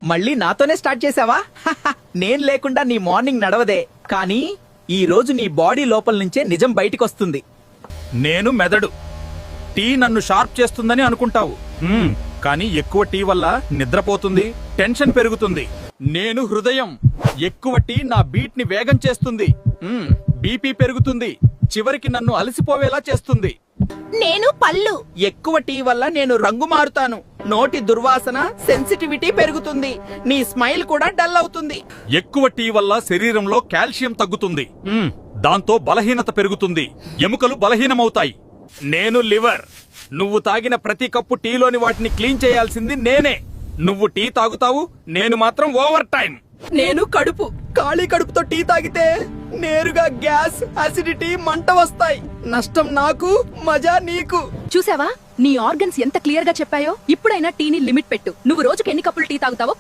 మళ్ళీ నాతోనే స్టార్ట్ చేసావా? నేను లేకుండా నీ మార్నింగ్ నడవదే. కానీ ఈ రోజు నీ బాడీ లోపల నుంచే నిజం బయటికొస్తుంది. నేను మెదడు. టీ నన్ను షార్ప్ చేస్తుందని అనుకుంటావు, కానీ ఎక్కువ టీ వల్ల నిద్రపోతుంది, టెన్షన్ పెరుగుతుంది. నేను హృదయం. ఎక్కువ టీ నా బీట్ ని వేగం చేస్తుంది, బీపీ పెరుగుతుంది, చివరికి నన్ను అలసిపోవేలా చేస్తుంది. నేను పళ్ళు. ఎక్కువ టీ వల్ల నేను రంగు మారుతాను, నోటి దుర్వాసన, సెన్సిటివిటీ పెరుగుతుంది, నీ స్మైల్ కూడా డల్ అవుతుంది. ఎక్కువ టీ వల్ల శరీరంలో కాల్షియం తగ్గుతుంది, దాంతో బలహీనత పెరుగుతుంది, ఎముకలు బలహీనమవుతాయి. నేను లివర్. నువ్వు తాగిన ప్రతి కప్పు టీలోని వాటిని క్లీన్ చేయాల్సింది నేనే. నువ్వు టీ తాగుతావు, నేను మాత్రం ఓవర్ టైం. నేను కడుపు. ఖాళీ కడుపుతో టీ తాగితే నేరుగా గ్యాస్, అసిడిటీ, మంట వస్తాయి. నష్టం నాకు, మజా నీకు. చూసావా నీ ఆర్గన్స్ ఎంత క్లియర్ గా చెప్పాయో. ఇప్పుడైనా టీని లిమిట్ పెట్టు. నువ్వు రోజుకి ఎన్ని కప్పులు టీ తాగుతావో